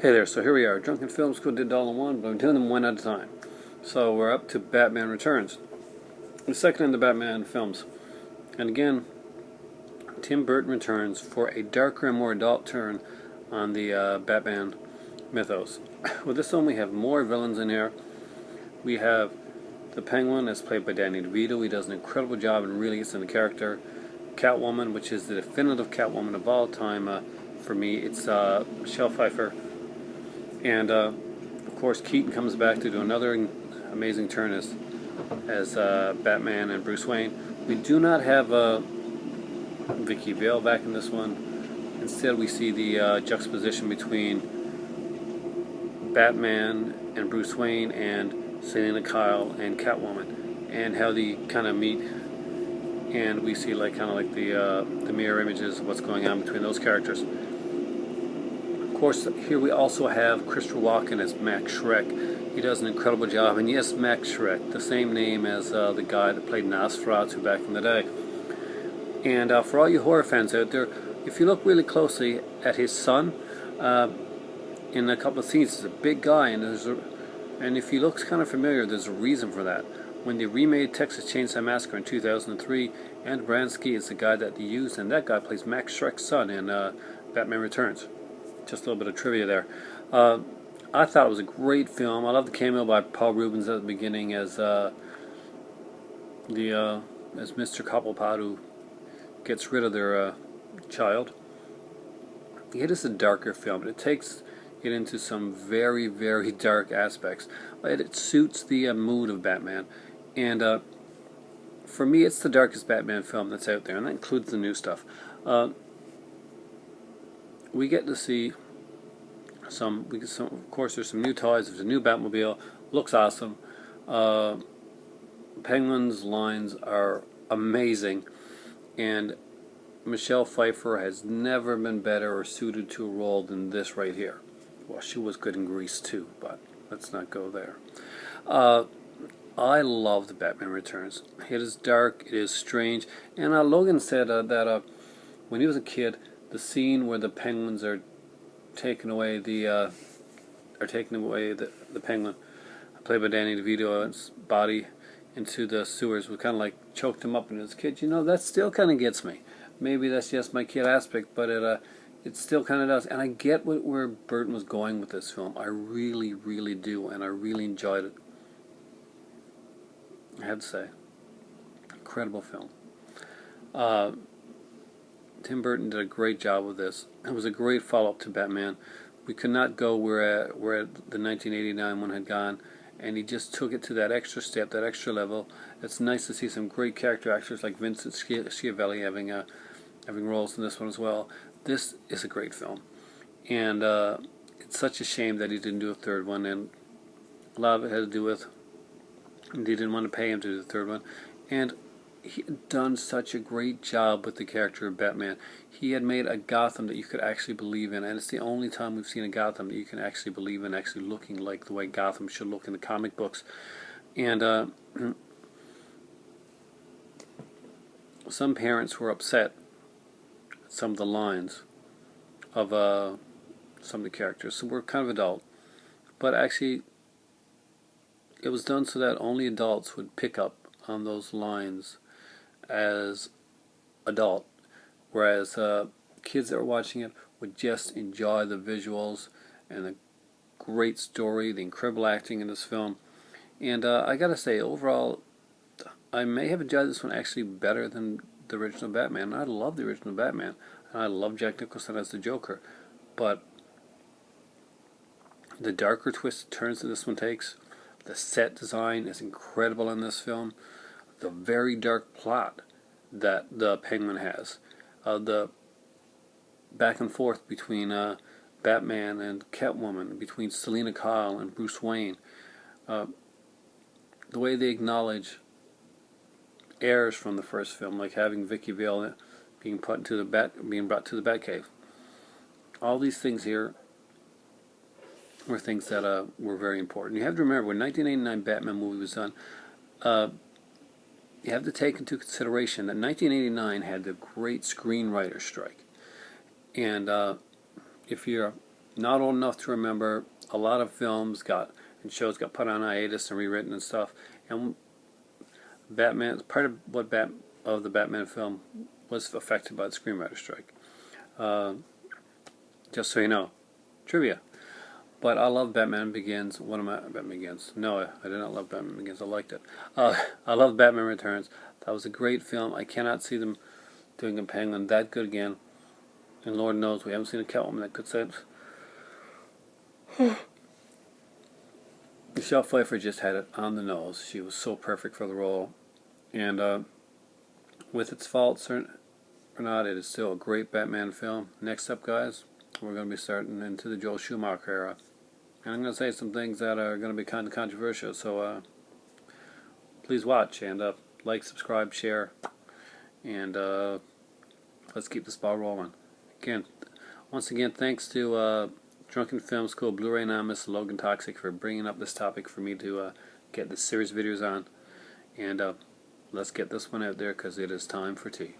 Hey there, so here we are. Drunken Films could have did all in one, but I'm doing them one at a time. So we're up to Batman Returns, the second in the Batman films. And again, Tim Burton returns for a darker and more adult turn on the Batman mythos. With this one, we have more villains in here. We have the Penguin, as played by Danny DeVito. He does an incredible job and really gets into character. Catwoman, which is the definitive Catwoman of all time. For me, it's Michelle Pfeiffer. And of course, Keaton comes back to do another amazing turn as Batman and Bruce Wayne. We do not have Vicky Vale back in this one. Instead, we see the juxtaposition between Batman and Bruce Wayne and Selina Kyle and Catwoman, and how they kind of meet. And we see kind of like the mirror images of what's going on between those characters. Of course, here we also have Christopher Walken as Max Schreck. He does an incredible job, and yes, Max Schreck, the same name as the guy that played Nosferatu back in the day. And for all you horror fans out there, if you look really closely at his son, in a couple of scenes, he's a big guy, and if he looks kind of familiar, there's a reason for that. When they remade Texas Chainsaw Massacre in 2003, Andrew Bransky is the guy that they used, and that guy plays Max Schreck's son in Batman Returns. Just a little bit of trivia there. I thought it was a great film. I love the cameo by Paul Rubens at the beginning as Mr. Cobblepot, who gets rid of their child. It is a darker film, but it takes it into some very, very dark aspects. It suits the mood of Batman, and for me, it's the darkest Batman film that's out there, and that includes the new stuff. We get to see of course, there's some new toys. There's a new Batmobile. Looks awesome. Penguin's lines are amazing, and Michelle Pfeiffer has never been better or suited to a role than this right here. Well, she was good in Grease too, but let's not go there. I love the Batman Returns. It is dark. It is strange. And Logan said that when he was a kid, the scene where the penguins are taking away the penguin, played by Danny DeVito's body, into the sewers, was kind of like choked him up. And as a kid, that still kind of gets me. Maybe that's just my kid aspect, but it still kind of does. And I get where Burton was going with this film. I really, really do, and I really enjoyed it. I have to say, incredible film. Tim Burton did a great job with this. It was a great follow-up to Batman. We could not go where the 1989 one had gone, and he just took it to that extra step, that extra level. It's nice to see some great character actors like Vincent Schiavelli having roles in this one as well. This is a great film, and it's such a shame that he didn't do a third one, and a lot of it had to do with they didn't want to pay him to do the third one, and he had done such a great job with the character of Batman. He had made a Gotham that you could actually believe in, and it's the only time we've seen a Gotham that you can actually believe in, actually looking like the way Gotham should look in the comic books. And some parents were upset at some of the lines of some of the characters, so we're kind of adult. But actually, it was done so that only adults would pick up on those lines as adult, whereas kids that were watching it would just enjoy the visuals and the great story, the incredible acting in this film. And I gotta say, overall, I may have enjoyed this one actually better than the original Batman. I love the original Batman, and I love Jack Nicholson as the Joker, but the darker twists and turns that this one takes, the set design is incredible in this film. The very dark plot that the Penguin has, the back and forth between Batman and Catwoman, between Selina Kyle and Bruce Wayne, the way they acknowledge errors from the first film, like having Vicky Vale being brought to the Batcave. All these things here were things that were very important. You have to remember, when 1989 Batman movie was done, you have to take into consideration that 1989 had the great screenwriter strike. And if you're not old enough to remember. A lot of films and shows got put on hiatus and rewritten and stuff. And Batman, part of the Batman film was affected by the screenwriter strike. Just so you know, trivia. But I love Batman Begins. Batman Begins? No, I did not love Batman Begins. I liked it. I love Batman Returns. That was a great film. I cannot see them doing a Penguin that good again. And Lord knows we haven't seen a Catwoman that could say it. Michelle Pfeiffer just had it on the nose. She was so perfect for the role. And with its faults or not, it is still a great Batman film. Next up, guys, we're going to be starting into the Joel Schumacher era. And I'm going to say some things that are going to be kind of controversial, so please watch and like, subscribe, share, and let's keep this ball rolling. Once again, thanks to Drunken Film School, Blu-ray Anonymous, Logan Toxic for bringing up this topic for me to get this series of videos on. And let's get this one out there because it is time for tea.